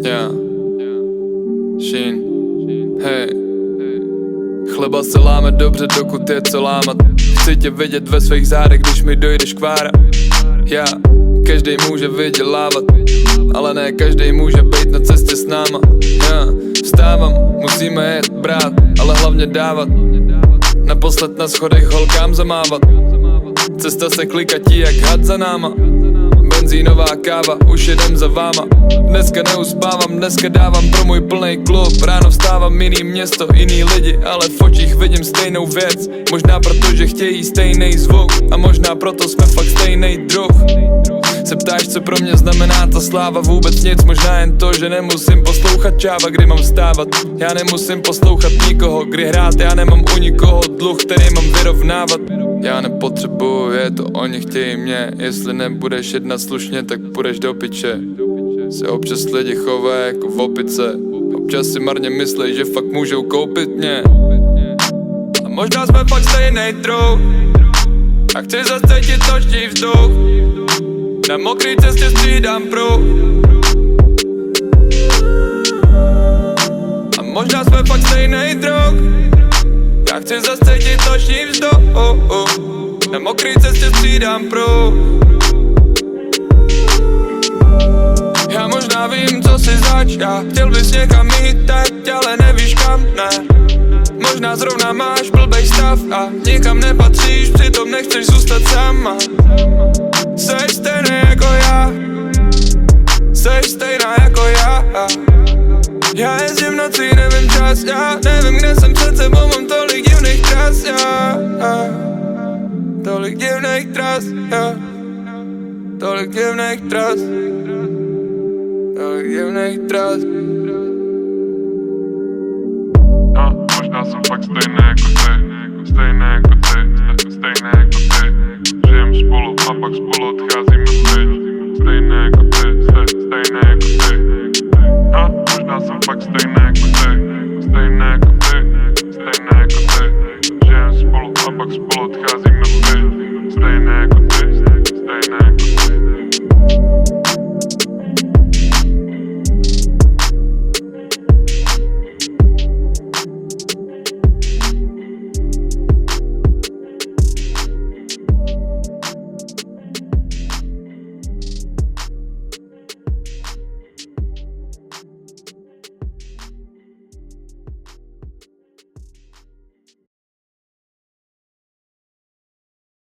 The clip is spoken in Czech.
Yeah. Sheen. Hej. Chleba se láme dobře, dokud je co lámat. Chci tě vidět ve svých zádech, když mi dojdeš k vára. Já, každej může vydělávat, ale ne každej může být na cestě s náma. Já, vstávám, musíme jet brát, ale hlavně dávat. Naposled na schodech holkám zamávat. Cesta se klikatí jak had za náma. Benzínová káva, už jedem za váma. Dneska neuspávám, dneska dávám pro můj plnej klub. Ráno vstávám, jiný město, jiný lidi, ale v očích vidím stejnou věc. Možná protože chtějí stejný zvuk, a možná proto jsme fakt stejný druh. Se ptáš, co pro mě znamená ta sláva? Vůbec nic, možná jen to, že nemusím poslouchat čáva, kdy mám vstávat. Já nemusím poslouchat nikoho, kdy hrát, já nemám u nikoho dluh, který mám vyrovnávat. Já nepotřebuju, je to oni chtějí mě. Jestli nebudeš jednat slušně, tak půjdeš do piče. Se občas lidi chovají jako v opice. Občas si marně myslej, že fakt můžou koupit mě. A možná jsme fakt stejnej druh. A chci zase cítit noční vzduch. Na mokrý cestě střídám pruh. A možná jsme fakt stejnej druh. Já chci zase cítit noční vzduch. Na mokrý cestě střídám pruh. Já možná vím, co si zač. Já chtěl bys někam jít teď, ale nevíš kam, ne. Možná zrovna máš blbej stav a nikam nepatříš, přitom nechceš zůstat sama. Seš stejný jako já, seš stejná jako já. Já jezdím nocí, nevím čas, já nevím, kde jsem před sebou, mám tolik divných tras, já. Tolik divných tras, já. Tolik divných tras, tolik divných tras. Možná jsem fakt stejný jako ty, stejný jako ty, stejný jako ty. Žijem spolu a pak spolu odcházíme pryč.